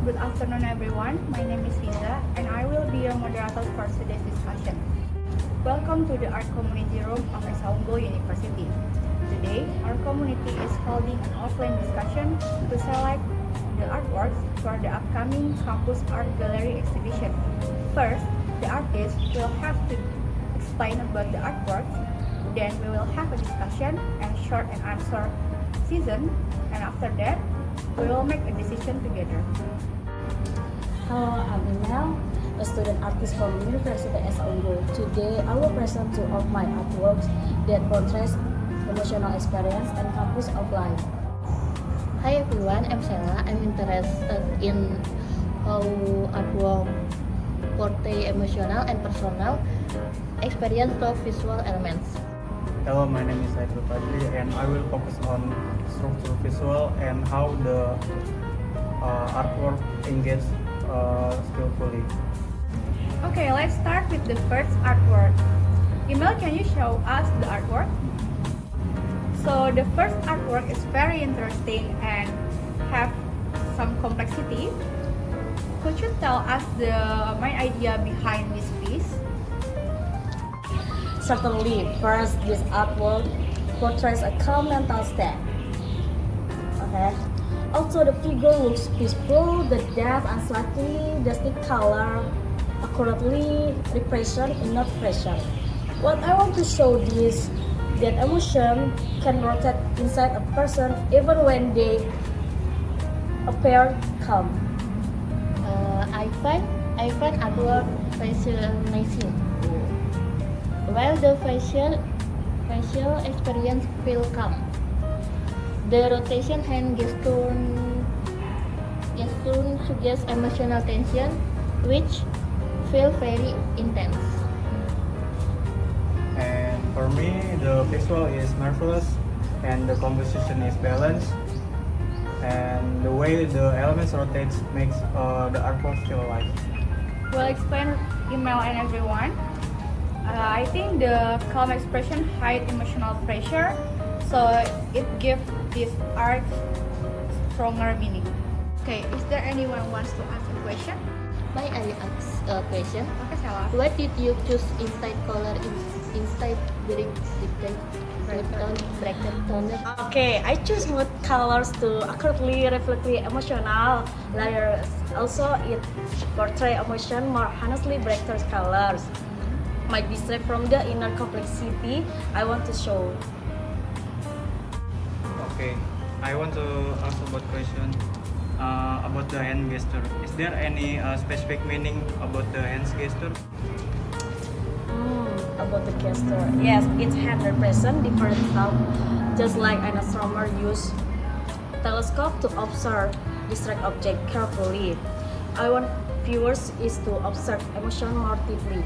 Good afternoon, everyone. My name is Fiza, and I will be your moderator for today's discussion. Welcome to the Art Community Room of SH Unggul University. Today, our community is holding an offline discussion to select the artworks for the upcoming Campus Art Gallery exhibition. First, the artist will have to explain about the artworks. Then we will have a discussion and short and answer season, and after that, we will make a decision together. Hello, I'm Emel, a student artist from University SH Unggul. Today, I will present two of my artworks that portrays emotional experience and campus of life. Hi everyone, I'm Sheila. I'm interested in how artwork portray emotional and personal experience through visual elements. Hello, my name is Saiful Fadli, and I will focus on structure visual and how the artwork engage skillfully. Okay, let's start with the first artwork. Emil, can you show us the artwork? So the first artwork is very interesting and have some complexity. Could you tell us the main idea behind this piece? Certainly, first, this artwork portrays a calm mental state. Okay. Also, the figure looks peaceful, the depth and slightly dusty color accurately represent inner pressure. What I want to show is that emotion can rotate inside a person even when they appear calm. I find artwork fascinating. While the facial experience feel calm, the rotation hand gesture suggests emotional tension, which feel very intense. And for me, the visual is marvelous, and the composition is balanced, and the way the elements rotate makes the artwork feel alive. Well explained, Emil and everyone. I think the calm expression hides emotional pressure, so it gives this art stronger meaning. Okay, is there anyone wants to ask a question? May I ask a question? Okay, Sheila. Why did you choose instead color instead breakdown toner? Okay, I choose mood colors to accurately reflect the emotional layers. Also, it portray emotion more honestly breakthrough colors. Might distract from the inner complexity I want to show. Okay, I want to ask about question about the hand gesture. Is there any specific meaning about the hand gesture? About the gesture. Yes, each hand represents different stuff, just like an astronomer use telescope to observe distant object carefully. I want viewers is to observe emotion more deeply.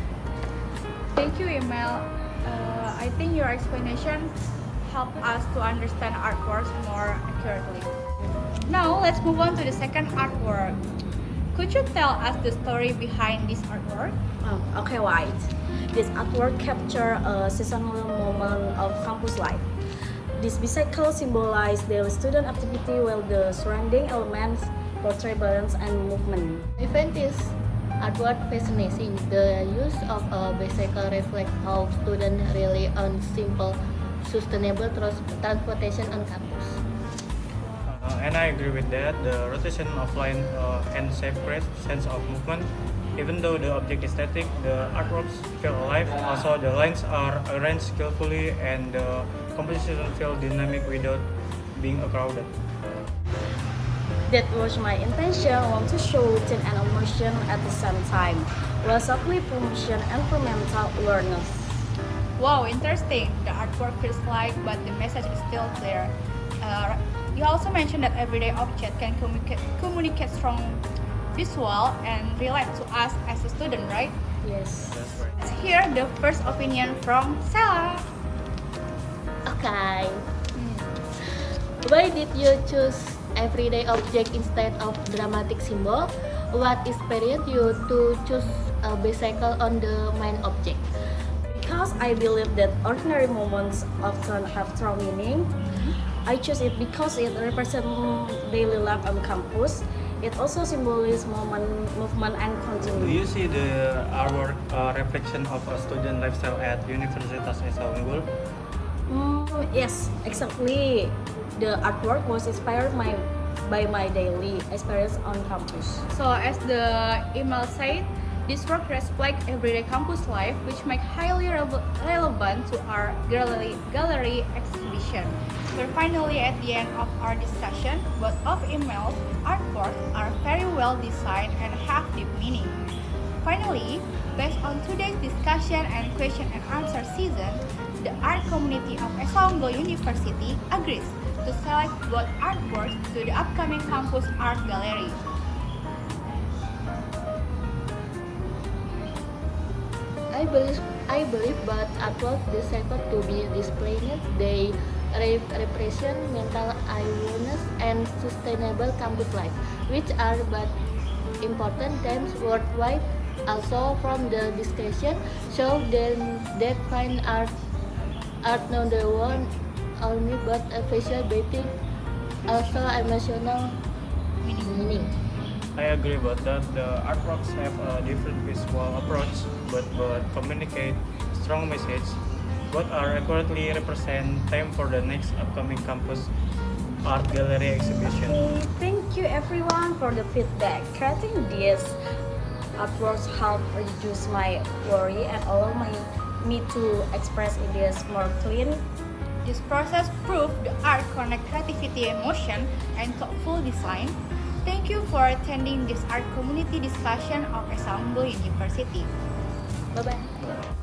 Thank you, Emil. I think your explanation helped us to understand artworks more accurately. Now, let's move on to the second artwork. Could you tell us the story behind this artwork? Okay, right. This artwork captures a seasonal moment of campus life. This bicycle symbolizes the student activity while the surrounding elements portray balance and movement. I find this artwork fascinating. The use of a bicycle reflects how students rely on simple, sustainable transportation on campus. And I agree with that. The rotation of line and shape creates sense of movement. Even though the object is static, the artworks feel alive. Also, the lines are arranged skillfully, and the composition feels dynamic without being crowded. That was my intention. I want to show routine and emotion at the same time, while subtly promotion environmental awareness. Wow, interesting. The artwork feels light, but the message is still clear. You also mentioned that everyday object can communicate strong visual and relate to us as a student, right? Yes. That's right. Let's hear the first opinion from Sela. Okay. Why did you choose everyday object instead of dramatic symbol? What inspired you to choose a bicycle on the main object? Because I believe that ordinary moments often have strong meaning. I choose it because it represents daily life on campus. It also symbolizes movement and Do continuity. you see the artwork reflection of a student lifestyle at Universitas Esa Unggul? Yes, exactly. The artwork was inspired by my daily experience on campus. So as the email said, this work reflects everyday campus life, which make highly relevant to our gallery exhibition. We're finally at the end of our discussion. Both of emails artworks are very well designed and have deep meaning. Finally, based on today's discussion and question and answer season, the art community of Esa Unggul University agrees to select both artworks to the upcoming campus art gallery. I believe that artwork deserve to be displayed. They represent mental awareness and sustainable campus life, which are but important themes worldwide. Also, from the discussion, show them that fine art not the one only but a visual beauty, also emotional meaning. I agree about that. The artworks have a different visual approach, but both communicate strong message. Both are accurately represent theme for the next upcoming campus art gallery exhibition. Thank you everyone for the feedback. Creating these artworks help reduce my worry and allow me to express ideas more clean. This process proved the art connect creativity, emotion, and thoughtful design. Thank you for attending this art community discussion of Esa Unggul University. Bye bye.